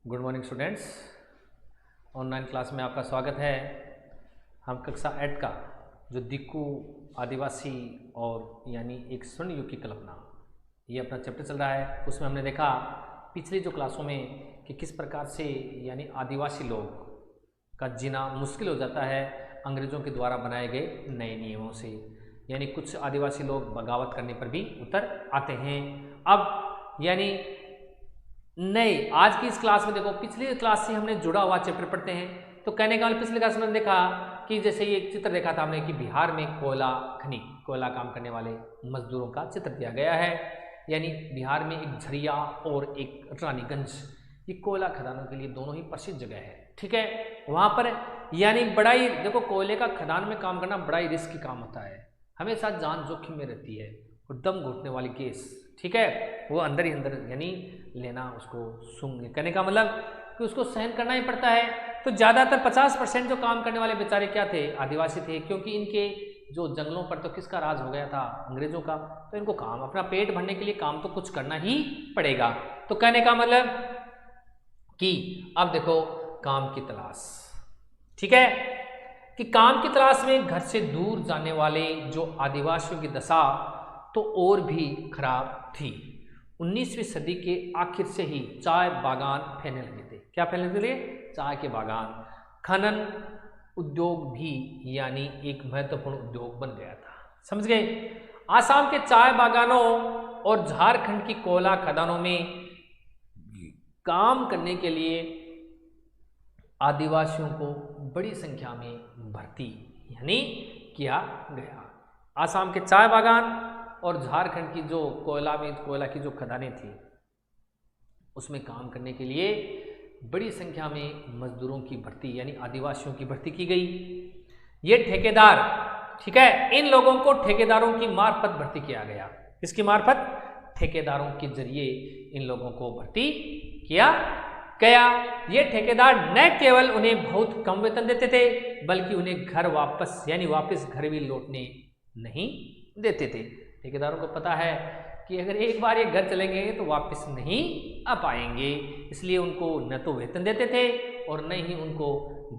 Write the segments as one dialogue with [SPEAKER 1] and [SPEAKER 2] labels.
[SPEAKER 1] Good morning students. Online class में आपका स्वागत है। हम कक्षा 8 का जो दिक्कू आदिवासी और यानी एक स्वर्ण युग की कल्पना, ये अपना चैप्टर चल रहा है। उसमें हमने देखा पिछली जो क्लासों में कि किस प्रकार से यानी आदिवासी लोग का जीना मुश्किल हो जाता है अंग्रेज़ों के द्वारा बनाए गए नए नियमों से। यानी कुछ आदिवासी लोग बगावत करने पर भी उतर आते हैं। अब यानी नए आज की इस क्लास में देखो, पिछली क्लास से हमने जुड़ा हुआ चैप्टर पढ़ते हैं। तो कहने का पिछली क्लास में देखा कि जैसे ये चित्र देखा था हमने कि बिहार में कोयला खनि, कोयला काम करने वाले मजदूरों का चित्र दिया गया है। यानी बिहार में एक झरिया और एक रानीगंज, ये कोयला खदानों के लिए दोनों ही प्रसिद्ध जगह है। ठीक है, वहाँ पर यानी बड़ा ही देखो, कोयले का खदान में काम करना बड़ा ही रिस्की काम होता है, हमेशा जान जोखिम में रहती है। और दम घुटने वाली केस, ठीक है, वो अंदर ही अंदर यानी लेना, उसको सूंघ कहने का मतलब कि उसको सहन करना ही पड़ता है। तो ज़्यादातर 50% जो काम करने वाले बेचारे क्या थे, आदिवासी थे, क्योंकि इनके जो जंगलों पर तो किसका राज हो गया था, अंग्रेजों का। तो इनको काम, अपना पेट भरने के लिए काम तो कुछ करना ही पड़ेगा। तो कहने का मतलब कि अब देखो काम की तलाश, ठीक है, कि काम की तलाश में घर से दूर जाने वाले जो आदिवासियों की दशा तो और भी खराब थी। 19वीं सदी के आखिर से ही चाय बागान फैलने लगे थे। क्या फैलने लगे थे? चाय के बागान। खनन उद्योग भी यानी एक महत्वपूर्ण उद्योग बन गया था। समझ गए? आसाम के चाय बागानों और झारखंड की कोयला खदानों में काम करने के लिए आदिवासियों को बड़ी संख्या में भर्ती यानी किया गया। आसाम के चाय बागान और झारखंड की जो कोयला की जो खदानें थी, उसमें काम करने के लिए बड़ी संख्या में मजदूरों की भर्ती यानी आदिवासियों की भर्ती की गई। ये ठेकेदार, ठीक है, इन लोगों को ठेकेदारों की मार्फत भर्ती किया गया। किसकी मार्फत? ठेकेदारों के जरिए इन लोगों को भर्ती किया गया। ये ठेकेदार न केवल उन्हें बहुत कम वेतन देते थे, बल्कि उन्हें घर वापस घर भी लौटने नहीं देते थे। ठेकेदारों को पता है कि अगर एक बार ये घर चलेंगे तो वापस नहीं आ पाएंगे, इसलिए उनको न तो वेतन देते थे और न ही उनको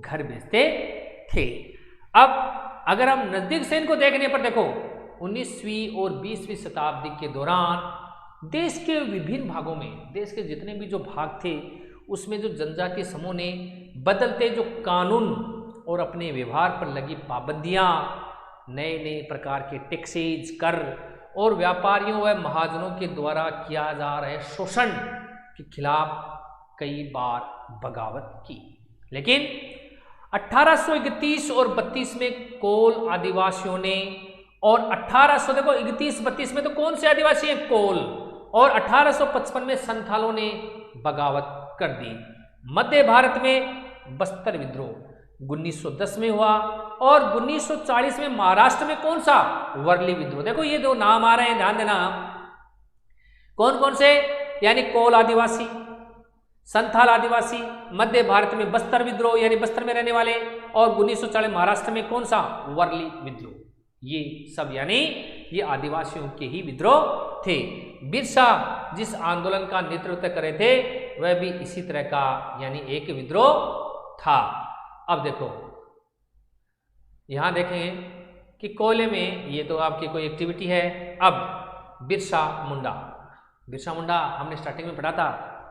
[SPEAKER 1] घर भेजते थे। अब अगर हम नजदीक से इनको देखने पर देखो, 19वीं और 20वीं शताब्दी के दौरान देश के विभिन्न भागों में, देश के जितने भी जो भाग थे, उसमें जो जनजातीय समूह ने बदलते जो कानून और अपने व्यवहार पर लगी पाबंदियां, नए नए प्रकार के टैक्सेज, कर और व्यापारियों व महाजनों के द्वारा किया जा रहे शोषण के खिलाफ कई बार बगावत की। लेकिन 1831 और 32 में कोल आदिवासियों ने, और 1800 देखो 31-32 में तो कौन से आदिवासी हैं? कोल। और 1855 में संथालों ने बगावत कर दी। मध्य भारत में बस्तर विद्रोह 1910 में हुआ, और 1940 में महाराष्ट्र में कौन सा? वर्ली विद्रोह। देखो ये दो नाम आ रहे हैं, ध्यान देना, कौन कौन से, यानी कोल आदिवासी, संथाल आदिवासी, मध्य भारत में बस्तर विद्रोह यानी बस्तर में रहने वाले, और 1940 महाराष्ट्र में कौन सा? वर्ली विद्रोह। ये सब यानी ये आदिवासियों के ही विद्रोह थे। बिरसा जिस आंदोलन का नेतृत्व कर रहे थे, वह भी इसी तरह का यानी एक विद्रोह था। अब देखो यहां देखें कि कोयले में ये तो आपकी कोई एक्टिविटी है। अब बिरसा मुंडा हमने स्टार्टिंग में पढ़ा था।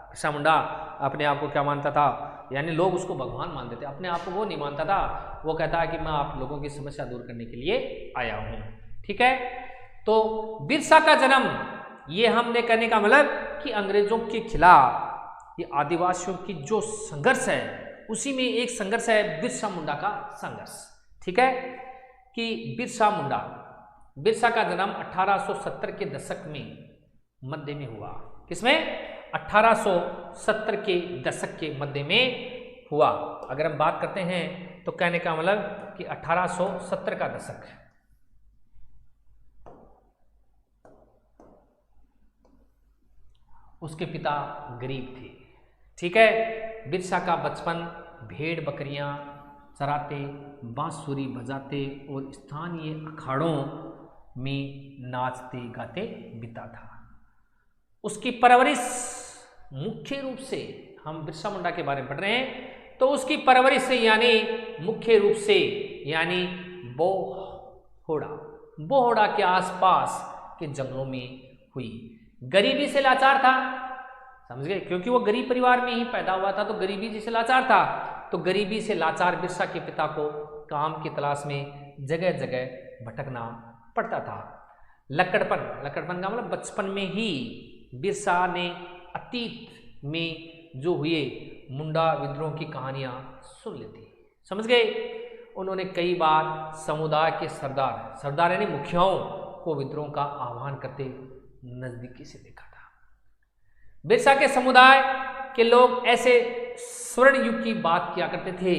[SPEAKER 1] बिरसा मुंडा अपने आप को क्या मानता था? यानी लोग उसको भगवान मानते थे, अपने आप को वो नहीं मानता था। वो कहता है कि मैं आप लोगों की समस्या दूर करने के लिए आया हूं। ठीक है, तो बिरसा का जन्म, ये हमने कहने का मतलब कि अंग्रेजों के खिलाफ ये आदिवासियों की जो संघर्ष है, उसी में एक संघर्ष है बिरसा मुंडा का संघर्ष। ठीक है, कि बिरसा का जन्म 1870 के दशक में मध्य में हुआ। किसमें? 1870 के दशक के मध्य में हुआ। अगर हम बात करते हैं तो कहने का मतलब कि 1870 का दशक। उसके पिता गरीब थे। ठीक है, बिरसा का बचपन भेड़ बकरियां चराते, बांसुरी बजाते और स्थानीय अखाड़ों में नाचते गाते बीता था। उसकी परवरिश मुख्य रूप से हम बिरसा मुंडा के बारे में पढ़ रहे हैं, तो उसकी परवरिश से यानी मुख्य रूप से यानी बोहोड़ा के आसपास के जंगलों में हुई। गरीबी से लाचार था, समझ गए, क्योंकि वो गरीब परिवार में ही पैदा हुआ था, तो गरीबी से लाचार था। तो गरीबी से लाचार बिरसा के पिता को काम की तलाश में जगह जगह भटकना पड़ता था। लकड़पन का मतलब बचपन में ही बिरसा ने अतीत में जो हुए मुंडा विद्रोह की कहानियां सुन ली थी, समझ गए। उन्होंने कई बार समुदाय के सरदार यानी मुखियाओं को विद्रोह का आह्वान करते नजदीकी से देखा था। बिरसा के समुदाय के लोग ऐसे स्वर्ण युग की बात किया करते थे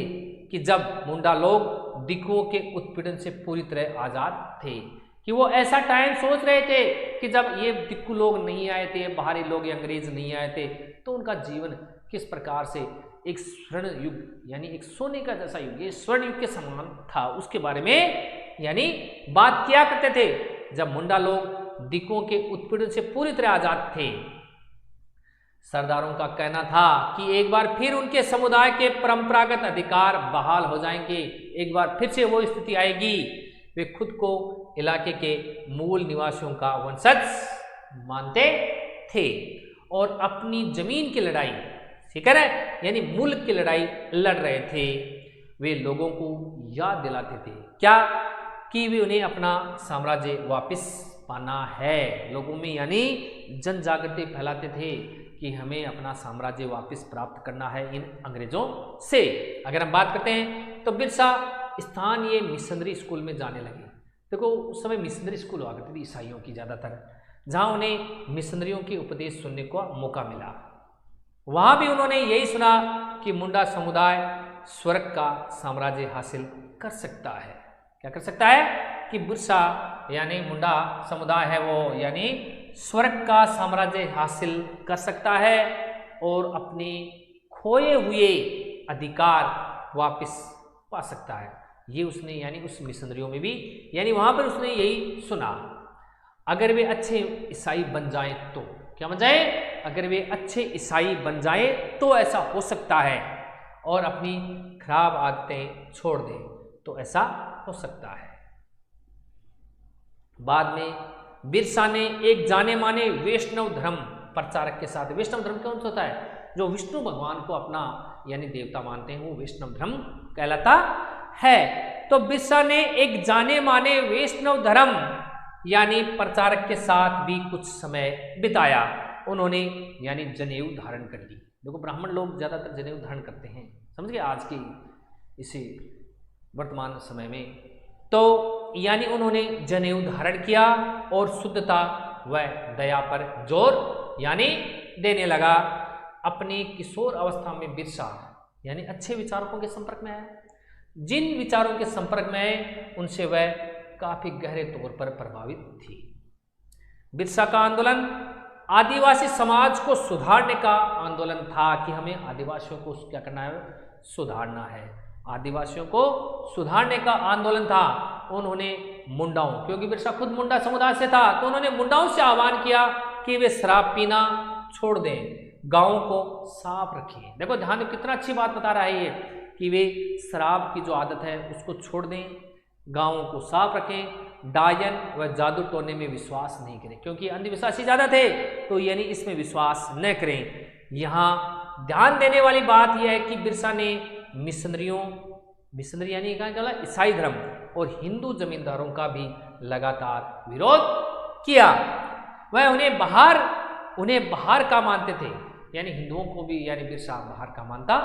[SPEAKER 1] कि जब मुंडा लोग दिकुओं के उत्पीड़न से पूरी तरह आजाद थे, कि वो ऐसा टाइम सोच रहे थे कि जब ये दिक्कू लोग नहीं आए थे, बाहरी लोग या अंग्रेज नहीं आए थे, तो उनका जीवन किस प्रकार से एक स्वर्ण युग यानी एक सोने का जैसा युग, ये स्वर्ण युग के समान था, उसके बारे में यानी बात किया करते थे जब मुंडा लोग दिक्कुओं के उत्पीड़न से पूरी तरह आजाद थे। सरदारों का कहना था कि एक बार फिर उनके समुदाय के परंपरागत अधिकार बहाल हो जाएंगे, एक बार फिर से वो स्थिति आएगी, वे खुद को इलाके के मूल निवासियों का वंशज मानते थे और अपनी जमीन की लड़ाई, ठीक है ना, यानी मुल्क की लड़ाई लड़ रहे थे। वे लोगों को याद दिलाते थे क्या कि वे उन्हें अपना साम्राज्य वापस पाना है। लोगों में यानी जन जागृति फैलाते थे कि हमें अपना साम्राज्य वापस प्राप्त करना है इन अंग्रेजों से। अगर हम बात करते हैं तो बिरसा स्थानीय मिशनरी स्कूल में जाने लगे। देखो उस समय मिशनरी स्कूल हुआ करती थी ईसाइयों की ज़्यादातर, जहाँ उन्हें मिशनरियों के उपदेश सुनने का मौका मिला। वहाँ भी उन्होंने यही सुना कि मुंडा समुदाय स्वर्ग का साम्राज्य हासिल कर सकता है। क्या कर सकता है कि बिरसा यानी मुंडा समुदाय है वो यानी स्वर्ग का साम्राज्य हासिल कर सकता है और अपने खोए हुए अधिकार वापस पा सकता है। ये उसने यानी उस मिशनरियों में भी यानी वहाँ पर उसने यही सुना। अगर वे अच्छे ईसाई बन जाएं तो क्या बन जाए, अगर वे अच्छे ईसाई बन जाएं तो ऐसा हो सकता है, और अपनी खराब आदतें छोड़ दें तो ऐसा हो सकता है। बाद में बिरसा ने एक जाने माने वैष्णव धर्म प्रचारक के साथ, वैष्णव धर्म कौन सा होता है, जो विष्णु भगवान को अपना यानी देवता मानते हैं, वो वैष्णव धर्म कहलाता है। तो बिरसा ने एक जाने माने वैष्णव धर्म यानी प्रचारक के साथ भी कुछ समय बिताया। उन्होंने यानी जनेऊ धारण कर ली। देखो ब्राह्मण लोग ज्यादातर जनेऊ धारण करते हैं, समझ गए, आज की इसी वर्तमान समय में। तो यानी उन्होंने जनेऊ धारण किया और शुद्धता व दया पर जोर यानी देने लगा। अपने किशोर अवस्था में बिरसा यानी अच्छे विचारकों के संपर्क में आया। जिन विचारों के संपर्क में आए उनसे वह काफी गहरे तौर पर प्रभावित थी। बिरसा का आंदोलन आदिवासी समाज को सुधारने का आंदोलन था कि हमें आदिवासियों को क्या करना है, सुधारना है। आदिवासियों को सुधारने का आंदोलन था। उन्होंने मुंडाओं, क्योंकि बिरसा खुद मुंडा समुदाय से था, तो उन्होंने मुंडाओं से आह्वान किया कि वे शराब पीना छोड़ दें, गांवों को साफ रखें। देखो ध्यान दो, कितना अच्छी बात बता रहा है ये कि वे शराब की जो आदत है उसको छोड़ दें, गांवों को साफ रखें, डायन व जादू टोने में विश्वास नहीं करें, क्योंकि अंधविश्वासी ज़्यादा थे, तो यानी इसमें विश्वास न करें। यहाँ ध्यान देने वाली बात यह है कि बिरसा ने मिशनरी यानी क्या ईसाई धर्म और हिंदू जमींदारों का भी लगातार विरोध किया। वह उन्हें बाहर का मानते थे, यानी हिंदुओं को भी यानी बिरसा बाहर का मानता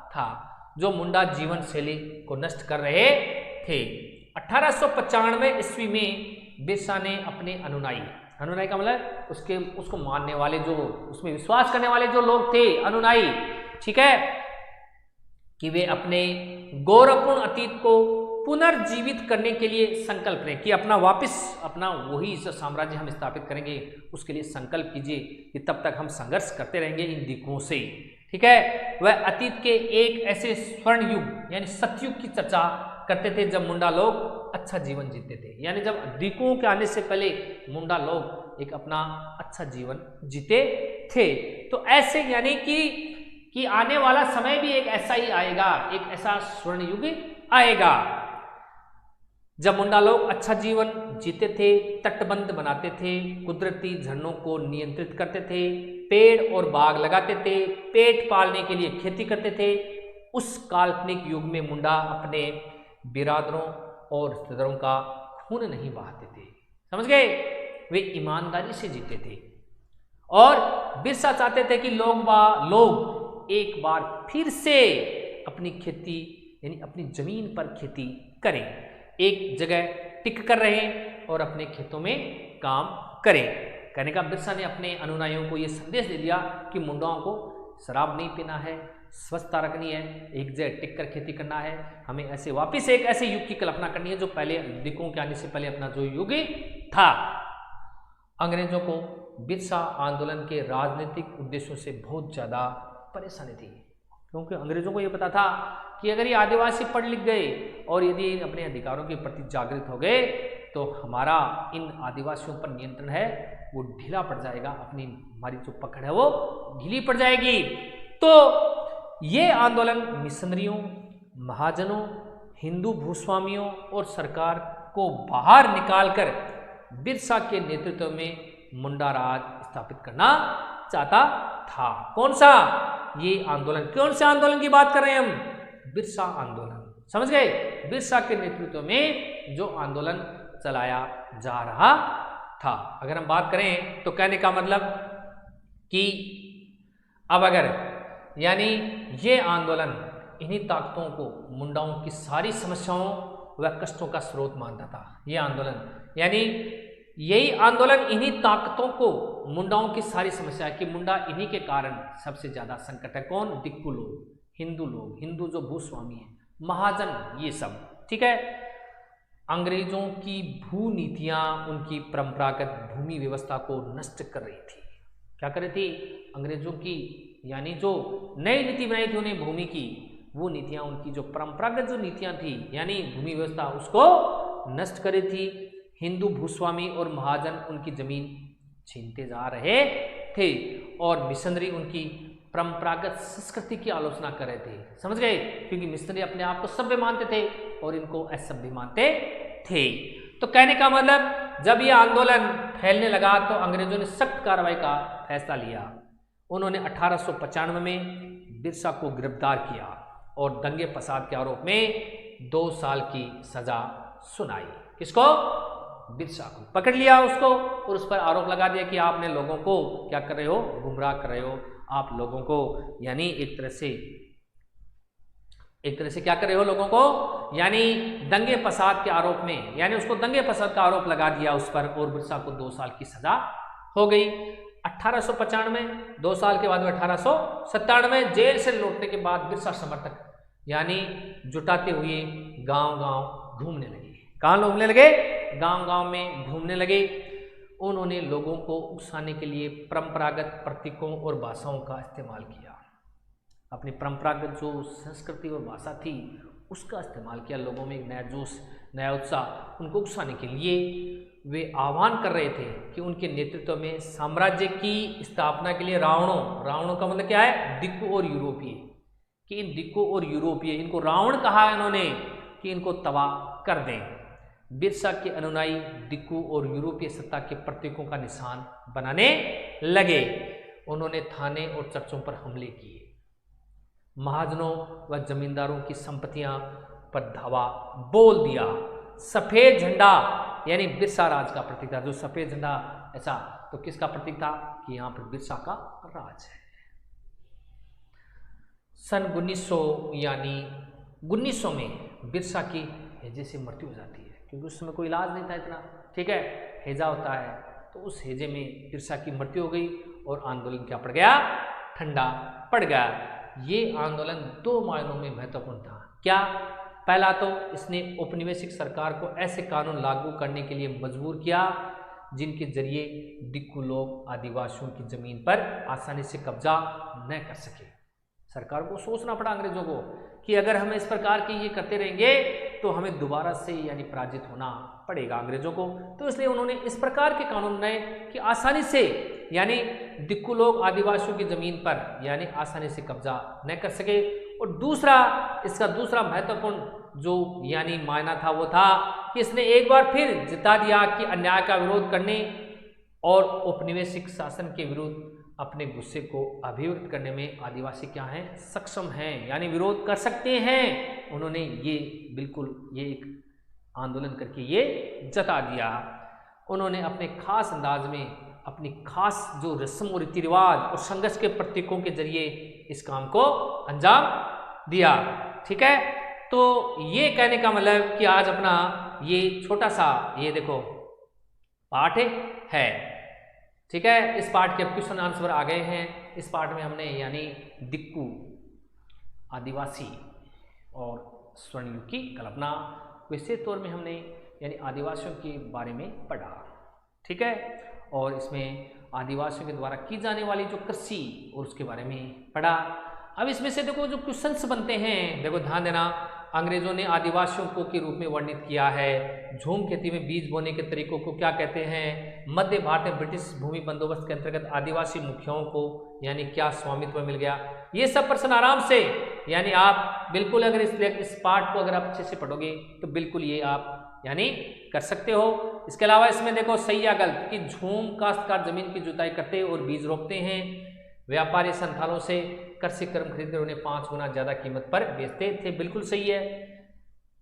[SPEAKER 1] था, जो मुंडा जीवन शैली को नष्ट कर रहे थे। 1895 ईस्वी में बिरसा ने अपने अनुनायी का मतलब उसको मानने वाले, जो उसमें विश्वास करने वाले जो लोग थे, अनुनायी, ठीक है, कि वे अपने गौरवपूर्ण अतीत को पुनर्जीवित करने के लिए संकल्प लें, कि अपना वही साम्राज्य हम स्थापित करेंगे, उसके लिए संकल्प कीजिए कि तब तक हम संघर्ष करते रहेंगे इन दिक्कुओं से, ठीक है। वह अतीत के एक ऐसे स्वर्ण युग यानी सतयुग की चर्चा करते थे जब मुंडा लोग अच्छा जीवन जीते थे, यानी जब दिक्कुओं के आने से पहले मुंडा लोग एक अपना अच्छा जीवन जीते थे। तो ऐसे यानी कि कि आने वाला समय भी एक ऐसा ही आएगा, एक ऐसा स्वर्ण युग आएगा जब मुंडा लोग अच्छा जीवन जीते थे, तटबंध बनाते थे, कुदरती झरनों को नियंत्रित करते थे, पेड़ और बाग लगाते थे, पेट पालने के लिए खेती करते थे। उस काल्पनिक युग में मुंडा अपने बिरादरों और रिश्तेदारों का खून नहीं बहाते थे, समझ गए, वे ईमानदारी से जीते थे। और बिरसा चाहते थे कि लोग एक बार फिर से अपनी खेती यानी अपनी जमीन पर खेती करें, एक जगह टिक कर रहें और अपने खेतों में काम करें। कहने का बिरसा ने अपने अनुयायियों को यह संदेश दे दिया कि मुंडाओं को शराब नहीं पीना है, स्वच्छता रखनी है, एक जगह टिक कर खेती करना है। हमें ऐसे वापस एक ऐसे युग की कल्पना करनी है जो पहले दिक्कों के आने से पहले अपना जो युग था। अंग्रेजों को बिरसा आंदोलन के राजनीतिक उद्देश्यों से बहुत ज़्यादा परेशानी थी, क्योंकि अंग्रेजों को ये पता था कि अगर ये आदिवासी पढ़ लिख गए और यदि अपने अधिकारों के प्रति जागृत हो गए तो हमारा इन आदिवासियों पर नियंत्रण है वो ढीला पड़ जाएगा, अपनी हमारी जो पकड़ है वो ढीली पड़ जाएगी। तो ये आंदोलन मिशनरियों, महाजनों, हिंदू भूस्वामियों और सरकार को बाहर निकालकर बिरसा के नेतृत्व में मुंडा राज स्थापित करना चाहता था। कौन सा ये आंदोलन, कौन से आंदोलन की बात कर रहे हैं हम? बिरसा आंदोलन, समझ गए। बिरसा के नेतृत्व में जो आंदोलन चलाया जा रहा था। अगर हम बात करें तो कहने का मतलब कि अब अगर यानी ये आंदोलन इन्हीं ताकतों को मुंडाओं की सारी समस्याओं व कष्टों का स्रोत मानता था। ये आंदोलन यानी यही आंदोलन इन्हीं ताकतों को मुंडाओं की सारी समस्या है कि मुंडा इन्हीं के कारण सबसे ज्यादा संकट है। कौन? दिक्कू लोग, हिंदू जो भूस्वामी है, महाजन, ये सब, ठीक है। अंग्रेजों की भू नीतियां उनकी परंपरागत भूमि व्यवस्था को नष्ट कर रही थी। क्या कर रही थी? अंग्रेजों की यानी जो नई नीति बनाई थी उन्हें भूमि की, वो नीतियां उनकी जो परंपरागत जो नीतियां थी यानी भूमि व्यवस्था उसको नष्ट कर रही थी। हिंदू भूस्वामी और महाजन उनकी जमीन छीनते जा रहे थे और मिशनरी उनकी परंपरागत संस्कृति की आलोचना कर रहे थे, समझ गए, क्योंकि मिशनरी अपने आप को सभ्य मानते थे और इनको असभ्य मानते थे। तो कहने का मतलब जब यह आंदोलन फैलने लगा तो अंग्रेजों ने सख्त कार्रवाई का फैसला लिया। उन्होंने 1895 में बिरसा को गिरफ्तार किया और दंगे फसाद के आरोप में 2 साल की सजा सुनाई। किसको? बिरसा को पकड़ लिया उसको और उस पर आरोप लगा दिया कि आपने लोगों को क्या कर रहे हो? गुमराह कर रहे हो। आप लोगों को यानी एक तरह से क्या कर रहे हो लोगों को, यानी दंगे फसाद के आरोप में, यानी उसको दंगे फसाद का आरोप लगा दिया उस पर और बिरसा को 2 साल की सजा हो गई। 1895 2 साल के बाद में 1897 जेल से लौटने के बाद बिरसा समर्थक यानी जुटाते हुए गांव-गांव घूमने लगे। कहाँ घूमने लगे? गांव-गांव में घूमने लगे। उन्होंने लोगों को उकसाने के लिए परंपरागत प्रतीकों और भाषाओं का इस्तेमाल किया। अपनी परंपरागत जो संस्कृति और भाषा थी उसका इस्तेमाल किया। लोगों में एक नया जोश, नया उत्साह, उनको उकसाने के लिए वे आह्वान कर रहे थे कि उनके नेतृत्व में साम्राज्य की स्थापना के लिए रावणों का मतलब क्या है? दिक्कू और यूरोपीय, कि इन दिक्कू और यूरोपीय, इनको रावण कहा है इन्होंने कि इनको तबाह कर दें। बिरसा के अनुयायी दिक्कू और यूरोपीय सत्ता के प्रतीकों का निशान बनाने लगे। उन्होंने थाने और चर्चों पर हमले किए। महाजनों व जमींदारों की संपत्तियां पर धावा बोल दिया। सफेद झंडा यानी बिरसा राज का प्रतीक था। जो सफेद झंडा ऐसा तो किसका प्रतीक था? कि यहाँ पर बिरसा का राज है। सन 1900 में बिरसा की हैजे से मृत्यु हो जाती है, क्योंकि उस समय कोई इलाज नहीं था इतना, ठीक है, हैजा होता है। तो उस हैजे में बिरसा की मृत्यु हो गई और आंदोलन क्या पड़ गया? ठंडा पड़ गया। ये आंदोलन 2 मायनों में महत्वपूर्ण था। क्या? पहला तो इसने औपनिवेशिक सरकार को ऐसे कानून लागू करने के लिए मजबूर किया जिनके जरिए दिक्कू लोग आदिवासियों की जमीन पर आसानी से कब्जा न कर सके। सरकार को सोचना पड़ा अंग्रेजों को कि अगर हम इस प्रकार की ये करते रहेंगे तो हमें दोबारा से यानी पराजित होना पड़ेगा अंग्रेजों को। तो इसलिए उन्होंने इस प्रकार के कानून बनाए कि आसानी से यानी दिक्कू लोग आदिवासियों की जमीन पर यानी आसानी से कब्जा न कर सके। और दूसरा, इसका दूसरा महत्वपूर्ण जो यानी मायना था वो था कि इसने एक बार फिर जिता दिया कि अन्याय का विरोध करने और औपनिवेशिक शासन के विरुद्ध अपने गुस्से को अभिव्यक्त करने में आदिवासी क्या हैं, सक्षम हैं, यानी विरोध कर सकते हैं। उन्होंने ये बिल्कुल ये एक आंदोलन करके ये जता दिया। उन्होंने अपने खास अंदाज में अपनी खास जो रस्म और रीति रिवाज और संघर्ष के प्रतीकों के जरिए इस काम को अंजाम दिया। ठीक है, तो ये कहने का मतलब कि आज अपना ये छोटा सा ये देखो पाठ है। ठीक है, इस पाठ के क्वेश्चन आंसर आ गए हैं। इस पाठ में हमने यानी दिक्कू, आदिवासी और स्वर्णयुग की कल्पना विशेष तौर में हमने यानी आदिवासियों के बारे में पढ़ा। ठीक है, और इसमें आदिवासियों के द्वारा की जाने वाली जो कृषि और उसके बारे में पढ़ा। अब इसमें से देखो जो क्वेश्चंस बनते हैं, देखो ध्यान देना, अंग्रेजों ने आदिवासियों को के रूप में वर्णित किया है। झूम खेती में बीज बोने के तरीकों को क्या कहते हैं? मध्य भारत में ब्रिटिश भूमि बंदोबस्त के अंतर्गत आदिवासी मुखियाओं को यानी क्या स्वामित्व मिल गया? ये सब प्रश्न आराम से यानी आप बिल्कुल अगर इस पाठ को अगर आप अच्छे से पढ़ोगे तो बिल्कुल ये आप यानी कर सकते हो। इसके अलावा इसमें देखो सही या गलत कि झूम काश्तकार जमीन की जुताई करते और बीज रोपते हैं। व्यापारी संथालों से कृषि कर्म खरीदकर उन्हें 5 गुना ज्यादा कीमत पर बेचते थे। बिल्कुल सही है।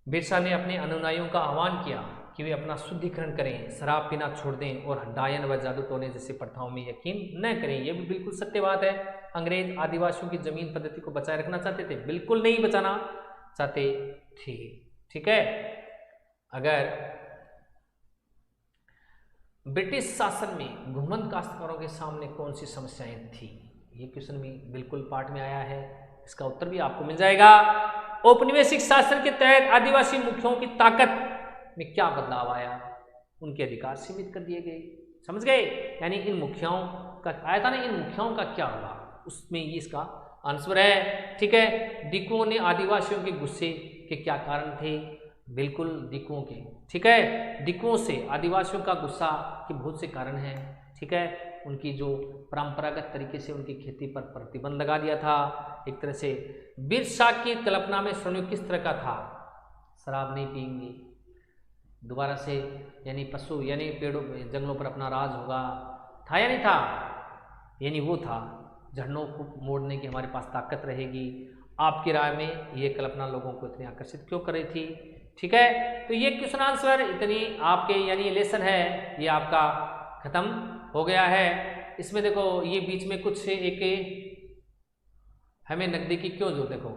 [SPEAKER 1] बिरसा ने अपने अनुयायियों का आह्वान किया कि वे अपना शुद्धिकरण करें, शराब पीना छोड़ दें और डायन व जादू टोने जैसे प्रथाओं में यकीन न करें। यह भी बिल्कुल सत्य बात है। अंग्रेज आदिवासियों की जमीन पद्धति को बचाए रखना चाहते थे? बिल्कुल नहीं बचाना चाहते थे। ठीक है, अगर ब्रिटिश शासन में घुमंत काश्तकारों के सामने कौन सी समस्याएं थी? ये क्वेश्चन भी बिल्कुल पाठ में आया है, इसका उत्तर भी आपको मिल जाएगा। औपनिवेशिक शासन के तहत आदिवासी मुखियाओं की ताकत में क्या बदलाव आया? उनके अधिकार सीमित कर दिए गए। समझ गए? यानी इन मुखियाओं का आया था ना, इन मुखियाओं का क्या हुआ, उसमें ये इसका आंसर है। ठीक है, दिक्कुओं ने आदिवासियों के गुस्से के क्या कारण थे? बिल्कुल दिक्कुओं के। ठीक है, दिक्कुओं से आदिवासियों का गुस्सा के बहुत से कारण हैं। ठीक है, उनकी जो परंपरागत तरीके से उनकी खेती पर प्रतिबंध लगा दिया था। एक तरह से बिरसा की कल्पना में स्वर्णयुग किस तरह का था? शराब नहीं पीएंगे, दोबारा से यानी पशु यानी पेड़ों जंगलों पर अपना राज होगा, था या नहीं था? यानी वो था झरनों को मोड़ने की हमारे पास ताकत रहेगी। आपकी राय में ये कल्पना लोगों को इतनी आकर्षित क्यों कर रही थी? ठीक है, तो ये क्वेश्चन आंसर इतनी आपके यानी लेसन है ये आपका खत्म हो गया है। इसमें देखो ये बीच में कुछ से एक हमें नकदी की क्यों जरूरत, देखो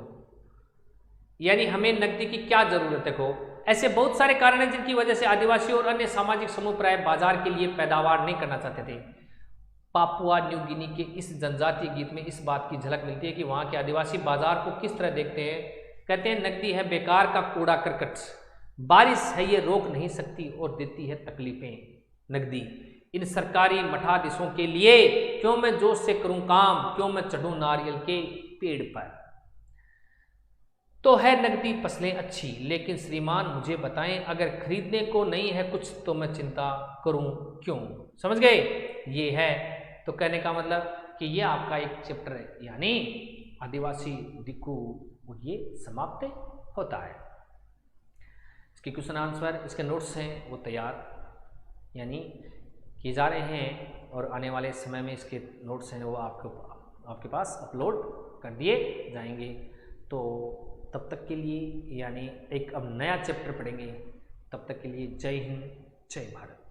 [SPEAKER 1] यानी हमें नकदी की क्या जरूरत है। देखो ऐसे बहुत सारे कारण हैं जिनकी वजह से आदिवासी और अन्य सामाजिक समूह प्राय बाजार के लिए पैदावार नहीं करना चाहते थे। पापुआ न्यू गिनी के इस जनजातीय गीत में इस बात की झलक मिलती है कि वहाँ के आदिवासी बाजार को किस तरह देखते हैं। कहते हैं नकदी है बेकार का कूड़ा करकट, बारिश है ये रोक नहीं सकती और देती है तकलीफें। नकदी इन सरकारी मठाधीशों के लिए क्यों मैं जोश से करूं काम, क्यों मैं चढ़ूं नारियल के पेड़ पर। तो है नकदी फसलें अच्छी, लेकिन श्रीमान मुझे बताएं अगर खरीदने को नहीं है कुछ तो मैं चिंता करूं क्यों। समझ गए? ये है। तो कहने का मतलब कि ये आपका एक चैप्टर है यानी आदिवासी दिक्कू और ये समाप्त होता है। इसके क्वेश्चन आंसर इसके नोट्स हैं वो तैयार यानी किए जा रहे हैं और आने वाले समय में इसके नोट्स हैं वो आपके पास अपलोड कर दिए जाएंगे। तो तब तक के लिए यानी एक अब नया चैप्टर पढ़ेंगे। तब तक के लिए जय हिंद, जय भारत।